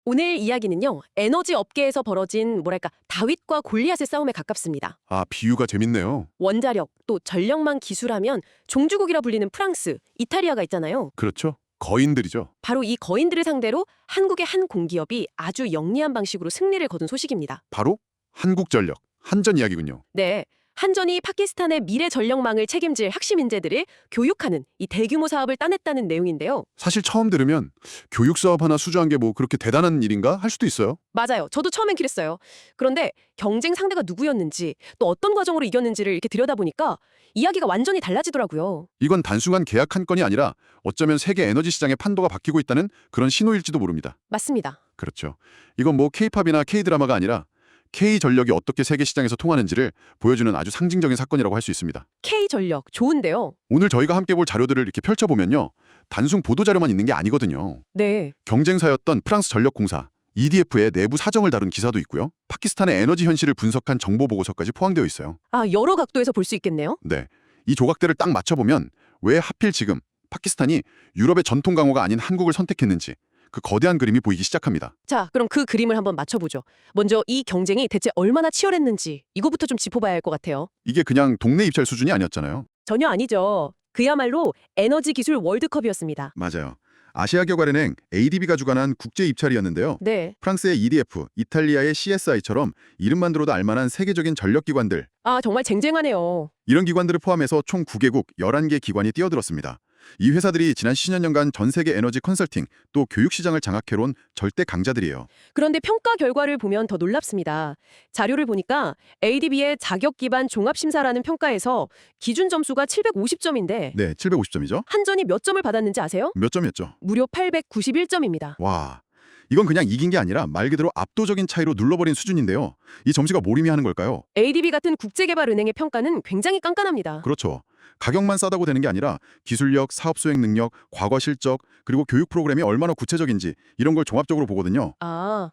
오늘 이야기는요, 에너지 업계에서 벌어진 다윗과 골리앗의 싸움에 가깝습니다. 아, 비유가 재밌네요. 원자력, 또 전력망 기술하면 종주국이라 불리는 프랑스, 이탈리아가 있잖아요. 그렇죠. 거인들이죠. 바로 이 거인들을 상대로 한국의 한 공기업이 아주 영리한 방식으로 승리를 거둔 소식입니다. 바로 한국전력, 한전 이야기군요. 네, 한전이 파키스탄의 미래 전력망을 책임질 핵심 인재들을 교육하는 이 대규모 사업을 따냈다는 내용인데요. 사실 처음 들으면 교육 사업 하나 수주한 게 뭐 그렇게 대단한 일인가 할 수도 있어요. 맞아요. 저도 처음엔 그랬어요. 그런데 경쟁 상대가 누구였는지 또 어떤 과정으로 이겼는지를 이렇게 들여다보니까 이야기가 완전히 달라지더라고요. 이건 단순한 계약 한 건이 아니라 어쩌면 세계 에너지 시장의 판도가 바뀌고 있다는 그런 신호일지도 모릅니다. 맞습니다. 그렇죠. 이건 뭐 K-팝이나 K-드라마가 아니라 K-전력이 어떻게 세계 시장에서 통하는지를 보여주는 아주 상징적인 사건이라고 할 수 있습니다. K전력, 좋은데요. 오늘 저희가 함께 볼 자료들을 이렇게 펼쳐보면요. 단순 보도자료만 있는 게 아니거든요. 네. 경쟁사였던 프랑스 전력공사, EDF의 내부 사정을 다룬 기사도 있고요. 파키스탄의 에너지 현실을 분석한 정보 보고서까지 포함되어 있어요. 여러 각도에서 볼 수 있겠네요. 네, 이 조각들을 딱 맞춰보면 왜 하필 지금 파키스탄이 유럽의 전통 강호가 아닌 한국을 선택했는지 그 거대한 그림이 보이기 시작합니다. 자, 그럼 그 그림을 한번 맞춰보죠. 먼저 이 경쟁이 대체 얼마나 치열했는지 이거부터 좀 짚어봐야 할 것 같아요. 이게 그냥 동네 입찰 수준이 아니었잖아요. 전혀 아니죠. 그야말로 에너지 기술 월드컵이었습니다. 맞아요. 아시아개발은행 ADB가 주관한 국제 입찰이었는데요. 네. 프랑스의 EDF, 이탈리아의 CSI처럼 이름만 들어도 알만한 세계적인 전력기관들, 정말 쟁쟁하네요. 이런 기관들을 포함해서 총 9개국 11개 기관이 뛰어들었습니다. 이 회사들이 지난 10여 년간 전 세계 에너지 컨설팅 또 교육 시장을 장악해온 절대 강자들이에요. 그런데 평가 결과를 보면 더 놀랍습니다. 자료를 보니까 ADB의 자격 기반 종합심사라는 평가에서 기준 점수가 750점인데 네, 750점이죠. 한전이 몇 점을 받았는지 아세요? 몇 점이었죠? 무려 891점입니다. 와, 이건 그냥 이긴 게 아니라 말 그대로 압도적인 차이로 눌러버린 수준인데요. 이 점수가 뭘 의미하는 걸까요? ADB 같은 국제개발은행의 평가는 굉장히 깐깐합니다. 그렇죠. 가격만 싸다고 되는 게 아니라 기술력, 사업 수행 능력, 과거 실적, 그리고 교육 프로그램이 얼마나 구체적인지 이런 걸 종합적으로 보거든요.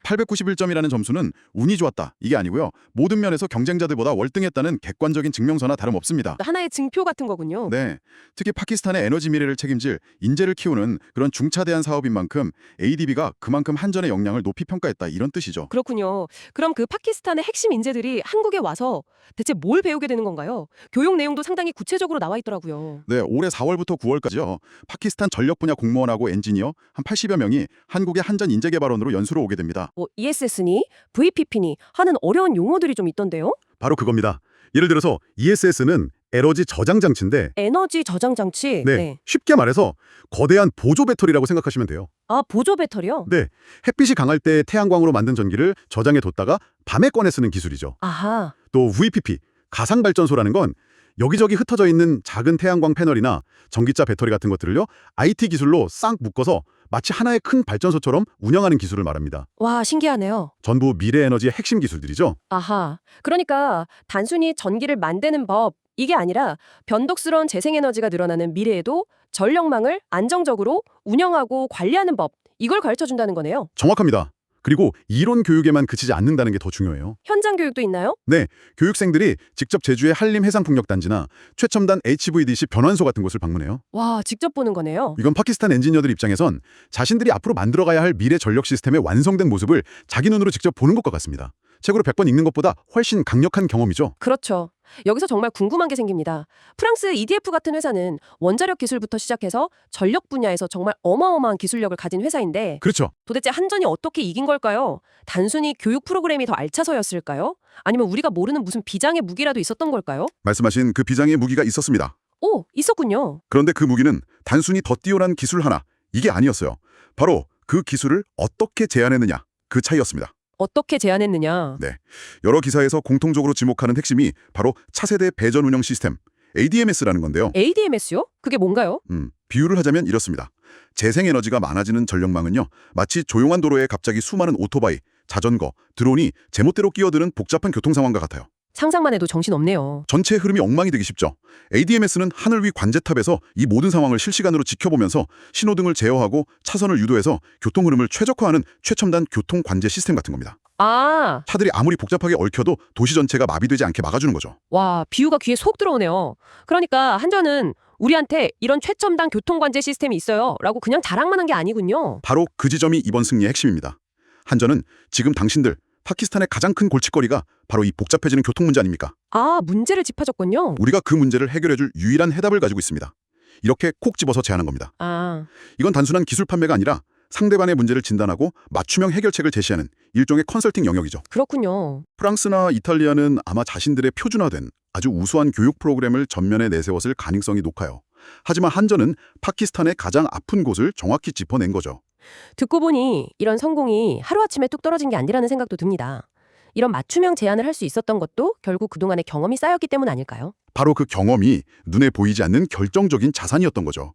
891점이라는 점수는 운이 좋았다 이게 아니고요. 모든 면에서 경쟁자들보다 월등했다는 객관적인 증명서나 다름없습니다. 하나의 증표 같은 거군요. 네, 특히 파키스탄의 에너지 미래를 책임질 인재를 키우는 그런 중차대한 사업인 만큼 ADB가 그만큼 한전의 역량을 높이 평가했다 이런 뜻이죠. 그렇군요. 그럼 그 파키스탄의 핵심 인재들이 한국에 와서 대체 뭘 배우게 되는 건가요? 교육 내용도 상당히 구체적으로 나와 있더라고요. 네, 올해 4월부터 9월까지요. 파키스탄 전력 분야 공무원하고 엔지니어 한 80여 명이 한국의 한전 인재개발원으로 연수로 오게 됩니다. ESS니 VPP니 하는 어려운 용어들이 좀 있던데요? 바로 그겁니다. 예를 들어서 ESS는 에너지 저장 장치인데 에너지 저장 장치. 네, 쉽게 말해서 거대한 보조 배터리라고 생각하시면 돼요. 보조 배터리요? 네, 햇빛이 강할 때 태양광으로 만든 전기를 저장해 뒀다가 밤에 꺼내 쓰는 기술이죠. 아하. 또 VPP, 가상발전소라는 건 여기저기 흩어져 있는 작은 태양광 패널이나 전기차 배터리 같은 것들을요, IT 기술로 싹 묶어서 마치 하나의 큰 발전소처럼 운영하는 기술을 말합니다. 와, 신기하네요. 전부 미래 에너지의 핵심 기술들이죠. 아하. 그러니까 단순히 전기를 만드는 법 이게 아니라 변덕스러운 재생에너지가 늘어나는 미래에도 전력망을 안정적으로 운영하고 관리하는 법 이걸 가르쳐준다는 거네요. 정확합니다. 그리고 이론 교육에만 그치지 않는다는 게 더 중요해요. 현장 교육도 있나요? 네, 교육생들이 직접 제주의 한림해상풍력단지나 최첨단 HVDC 변환소 같은 곳을 방문해요. 와, 직접 보는 거네요. 이건 파키스탄 엔지니어들 입장에선 자신들이 앞으로 만들어가야 할 미래 전력 시스템의 완성된 모습을 자기 눈으로 직접 보는 것과 같습니다. 책으로 100번 읽는 것보다 훨씬 강력한 경험이죠. 그렇죠. 여기서 정말 궁금한 게 생깁니다. 프랑스 EDF 같은 회사는 원자력 기술부터 시작해서 전력 분야에서 정말 어마어마한 기술력을 가진 회사인데 그렇죠. 도대체 한전이 어떻게 이긴 걸까요? 단순히 교육 프로그램이 더 알차서였을까요? 아니면 우리가 모르는 무슨 비장의 무기라도 있었던 걸까요? 말씀하신 그 비장의 무기가 있었습니다. 있었군요. 그런데 그 무기는 단순히 더 뛰어난 기술 하나, 이게 아니었어요. 바로 그 기술을 어떻게 제안했느냐, 그 차이였습니다. 어떻게 제안했느냐? 네, 여러 기사에서 공통적으로 지목하는 핵심이 바로 차세대 배전 운영 시스템, ADMS라는 건데요. ADMS요? 그게 뭔가요? 비유를 하자면 이렇습니다. 재생에너지가 많아지는 전력망은요, 마치 조용한 도로에 갑자기 수많은 오토바이, 자전거, 드론이 제멋대로 끼어드는 복잡한 교통 상황과 같아요. 상상만 해도 정신없네요. 전체 흐름이 엉망이 되기 쉽죠. ADMS는 하늘 위 관제탑에서 이 모든 상황을 실시간으로 지켜보면서 신호등을 제어하고 차선을 유도해서 교통 흐름을 최적화하는 최첨단 교통 관제 시스템 같은 겁니다. 차들이 아무리 복잡하게 얽혀도 도시 전체가 마비되지 않게 막아주는 거죠. 와, 비유가 귀에 쏙 들어오네요. 그러니까 한전은 우리한테 이런 최첨단 교통관제 시스템이 있어요 라고 그냥 자랑만 한 게 아니군요. 바로 그 지점이 이번 승리의 핵심입니다. 한전은 지금 당신들 파키스탄의 가장 큰 골칫거리가 바로 이 복잡해지는 교통 문제 아닙니까? 아, 문제를 짚어줬군요. 우리가 그 문제를 해결해줄 유일한 해답을 가지고 있습니다. 이렇게 콕 집어서 제안한 겁니다. 아, 이건 단순한 기술 판매가 아니라 상대방의 문제를 진단하고 맞춤형 해결책을 제시하는 일종의 컨설팅 영역이죠. 그렇군요. 프랑스나 이탈리아는 아마 자신들의 표준화된 아주 우수한 교육 프로그램을 전면에 내세웠을 가능성이 높아요. 하지만 한전은 파키스탄의 가장 아픈 곳을 정확히 짚어낸 거죠. 듣고 보니 이런 성공이 하루아침에 뚝 떨어진 게 아니라는 생각도 듭니다. 이런 맞춤형 제안을 할 수 있었던 것도 결국 그동안의 경험이 쌓였기 때문 아닐까요? 바로 그 경험이 눈에 보이지 않는 결정적인 자산이었던 거죠.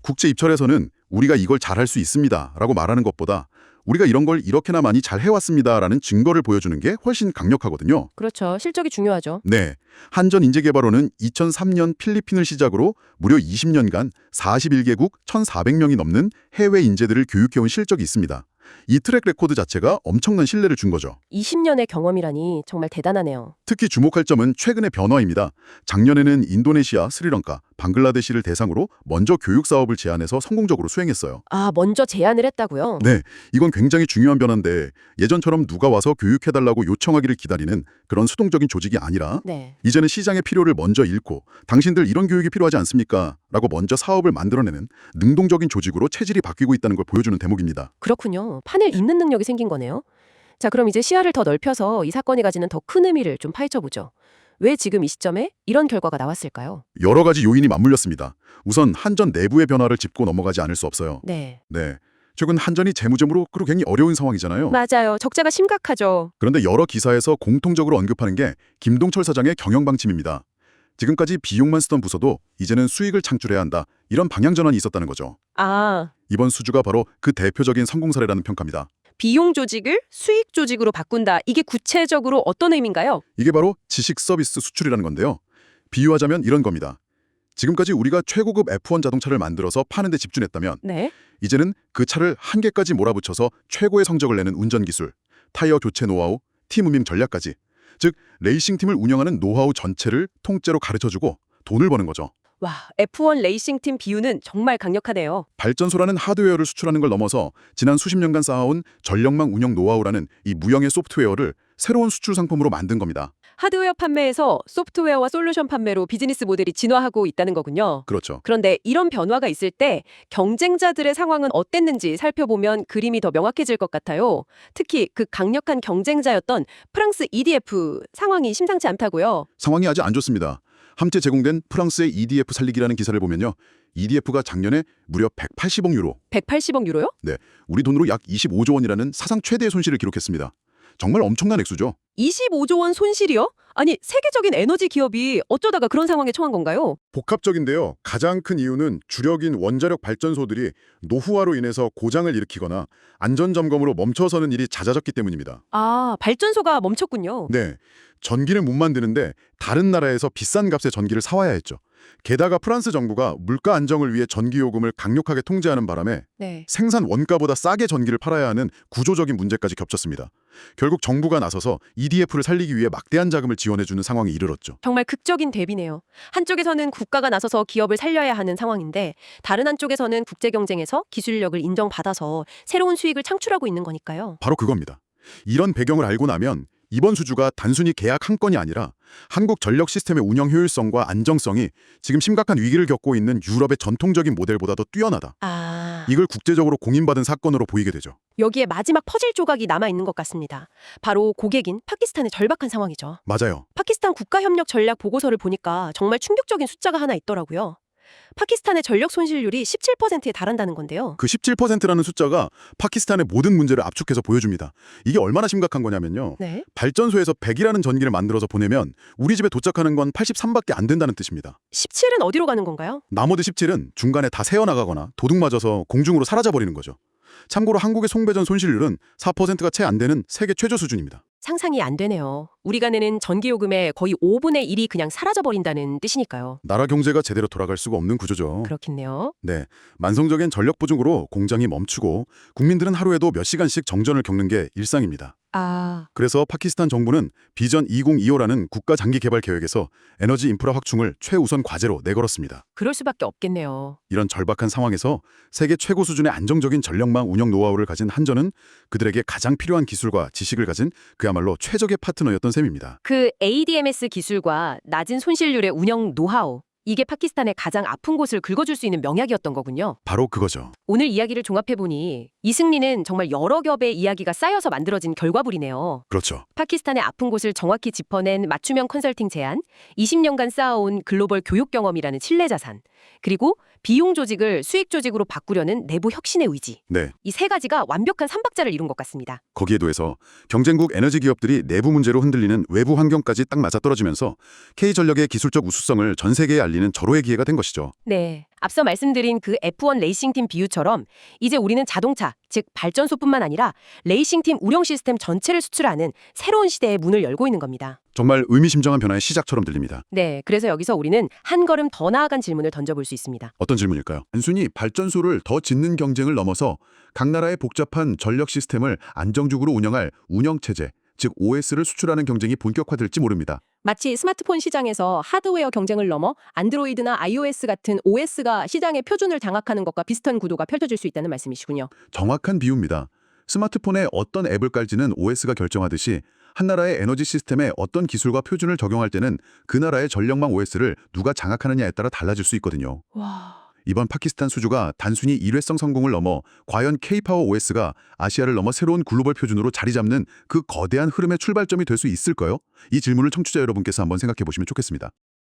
국제 입찰에서는 우리가 이걸 잘할 수 있습니다 라고 말하는 것보다 우리가 이런 걸 이렇게나 많이 잘 해왔습니다 라는 증거를 보여주는 게 훨씬 강력하거든요. 그렇죠. 실적이 중요하죠. 네, 한전인재개발원은 2003년 필리핀을 시작으로 무려 20년간 41개국 1,400명이 넘는 해외 인재들을 교육해온 실적이 있습니다. 이 트랙 레코드 자체가 엄청난 신뢰를 준 거죠. 20년의 경험이라니 정말 대단하네요. 특히 주목할 점은 최근의 변화입니다. 작년에는 인도네시아, 스리랑카, 방글라데시를 대상으로 먼저 교육 사업을 제안해서 성공적으로 수행했어요. 아, 먼저 제안을 했다고요? 네, 이건 굉장히 중요한 변화인데 예전처럼 누가 와서 교육해달라고 요청하기를 기다리는 그런 수동적인 조직이 아니라 네. 이제는 시장의 필요를 먼저 읽고 당신들 이런 교육이 필요하지 않습니까? 라고 먼저 사업을 만들어내는 능동적인 조직으로 체질이 바뀌고 있다는 걸 보여주는 대목입니다. 그렇군요. 판을 잇는 능력이 생긴 거네요. 자, 그럼 이제 시야를 더 넓혀서 이 사건이 가지는 더 큰 의미를 좀 파헤쳐보죠. 왜 지금 이 시점에 이런 결과가 나왔을까요? 여러 가지 요인이 맞물렸습니다. 우선 한전 내부의 변화를 짚고 넘어가지 않을 수 없어요. 네. 네, 최근 한전이 재무적으로 굉장히 어려운 상황이잖아요. 맞아요. 적자가 심각하죠. 그런데 여러 기사에서 공통적으로 언급하는 게 김동철 사장의 경영 방침입니다. 지금까지 비용만 쓰던 부서도 이제는 수익을 창출해야 한다. 이런 방향 전환이 있었다는 거죠. 아, 이번 수주가 바로 그 대표적인 성공 사례라는 평가입니다. 비용 조직을 수익 조직으로 바꾼다. 이게 구체적으로 어떤 의미인가요? 이게 바로 지식 서비스 수출이라는 건데요. 비유하자면 이런 겁니다. 지금까지 우리가 최고급 F1 자동차를 만들어서 파는 데 집중했다면 네. 이제는 그 차를 한 개까지 몰아붙여서 최고의 성적을 내는 운전 기술, 타이어 교체 노하우, 팀 운임 전략까지, 즉 레이싱팀을 운영하는 노하우 전체를 통째로 가르쳐주고 돈을 버는 거죠. 와, F1 레이싱팀 비유는 정말 강력하네요. 발전소라는 하드웨어를 수출하는 걸 넘어서 지난 수십 년간 쌓아온 전력망 운영 노하우라는 이 무형의 소프트웨어를 새로운 수출 상품으로 만든 겁니다. 하드웨어 판매에서 소프트웨어와 솔루션 판매로 비즈니스 모델이 진화하고 있다는 거군요. 그렇죠. 그런데 이런 변화가 있을 때 경쟁자들의 상황은 어땠는지 살펴보면 그림이 더 명확해질 것 같아요. 특히 그 강력한 경쟁자였던 프랑스 EDF 상황이 심상치 않다고요. 상황이 아주 안 좋습니다. 함께 제공된 프랑스의 EDF 살리기라는 기사를 보면요. EDF가 작년에 무려 180억 유로, 180억 유로요? 우리 돈으로 약 25조 원이라는 사상 최대의 손실을 기록했습니다. 정말 엄청난 액수죠. 25조 원 손실이요? 아니, 세계적인 에너지 기업이 어쩌다가 그런 상황에 처한 건가요? 복합적인데요. 가장 큰 이유는 주력인 원자력 발전소들이 노후화로 인해서 고장을 일으키거나 안전점검으로 멈춰서는 일이 잦아졌기 때문입니다. 아, 발전소가 멈췄군요. 네, 전기를 못 만드는데 다른 나라에서 비싼 값에 전기를 사와야 했죠. 게다가 프랑스 정부가 물가 안정을 위해 전기요금을 강력하게 통제하는 바람에 네. 생산 원가보다 싸게 전기를 팔아야 하는 구조적인 문제까지 겹쳤습니다. 결국 정부가 나서서 EDF를 살리기 위해 막대한 자금을 지원해주는 상황에 이르렀죠. 정말 극적인 대비네요. 한쪽에서는 국가가 나서서 기업을 살려야 하는 상황인데 다른 한쪽에서는 국제 경쟁에서 기술력을 인정받아서 새로운 수익을 창출하고 있는 거니까요. 바로 그겁니다. 이런 배경을 알고 나면 이번 수주가 단순히 계약 한 건이 아니라 한국 전력 시스템의 운영 효율성과 안정성이 지금 심각한 위기를 겪고 있는 유럽의 전통적인 모델보다도 뛰어나다. 아, 이걸 국제적으로 공인받은 사건으로 보이게 되죠. 여기에 마지막 퍼즐 조각이 남아있는 것 같습니다. 바로 고객인 파키스탄의 절박한 상황이죠. 맞아요. 파키스탄 국가협력 전략 보고서를 보니까 정말 충격적인 숫자가 하나 있더라고요. 파키스탄의 전력 손실률이 17%에 달한다는 건데요. 그 17%라는 숫자가 파키스탄의 모든 문제를 압축해서 보여줍니다. 이게 얼마나 심각한 거냐면요. 네. 발전소에서 100이라는 전기를 만들어서 보내면 우리 집에 도착하는 건 83밖에 안 된다는 뜻입니다. 17은 어디로 가는 건가요? 나머지 17은 중간에 다 새어나가거나 도둑 맞아서 공중으로 사라져버리는 거죠. 참고로 한국의 송배전 손실률은 4%가 채 안 되는 세계 최저 수준입니다. 상상이 안 되네요. 우리가 내는 전기요금의 거의 5분의 1이 그냥 사라져버린다는 뜻이니까요. 나라 경제가 제대로 돌아갈 수가 없는 구조죠. 그렇겠네요. 네, 만성적인 전력 부족으로 공장이 멈추고 국민들은 하루에도 몇 시간씩 정전을 겪는 게 일상입니다. 아, 그래서 파키스탄 정부는 비전 2025라는 국가 장기 개발 계획에서 에너지 인프라 확충을 최우선 과제로 내걸었습니다. 그럴 수밖에 없겠네요. 이런 절박한 상황에서 세계 최고 수준의 안정적인 전력망 운영 노하우를 가진 한전은 그들에게 가장 필요한 기술과 지식을 가진 그야말로 최적의 파트너였던 셈입니다. 그 ADMS 기술과 낮은 손실률의 운영 노하우, 이게 파키스탄의 가장 아픈 곳을 긁어줄 수 있는 명약이었던 거군요. 바로 그거죠. 오늘 이야기를 종합해보니 이 승리는 정말 여러 겹의 이야기가 쌓여서 만들어진 결과물이네요. 그렇죠. 파키스탄의 아픈 곳을 정확히 짚어낸 맞춤형 컨설팅 제안, 20년간 쌓아온 글로벌 교육 경험이라는 신뢰 자산, 그리고 비용 조직을 수익 조직으로 바꾸려는 내부 혁신의 의지. 네, 이 세 가지가 완벽한 삼박자를 이룬 것 같습니다. 거기에 더해서 경쟁국 에너지 기업들이 내부 문제로 흔들리는 외부 환경까지 딱 맞아떨어지면서 K전력의 기술적 우수성을 전 세계에 알리는 절호의 기회가 된 것이죠. 네, 앞서 말씀드린 그 F1 레이싱팀 비유처럼 이제 우리는 자동차, 즉 발전소뿐만 아니라 레이싱팀 운영 시스템 전체를 수출하는 새로운 시대의 문을 열고 있는 겁니다. 정말 의미심장한 변화의 시작처럼 들립니다. 네, 그래서 여기서 우리는 한 걸음 더 나아간 질문을 던져볼 수 있습니다. 어떤 질문일까요? 단순히 발전소를 더 짓는 경쟁을 넘어서 각 나라의 복잡한 전력 시스템을 안정적으로 운영할 운영체제, 즉 OS를 수출하는 경쟁이 본격화될지 모릅니다. 마치 스마트폰 시장에서 하드웨어 경쟁을 넘어 안드로이드나 iOS 같은 OS가 시장의 표준을 장악하는 것과 비슷한 구도가 펼쳐질 수 있다는 말씀이시군요. 정확한 비유입니다. 스마트폰에 어떤 앱을 깔지는 OS가 결정하듯이 한 나라의 에너지 시스템에 어떤 기술과 표준을 적용할 때는 그 나라의 전력망 OS를 누가 장악하느냐에 따라 달라질 수 있거든요. 와... 이번 파키스탄 수주가 단순히 일회성 성공을 넘어 과연 K-파워 OS가 아시아를 넘어 새로운 글로벌 표준으로 자리 잡는 그 거대한 흐름의 출발점이 될 수 있을까요? 이 질문을 청취자 여러분께서 한번 생각해 보시면 좋겠습니다.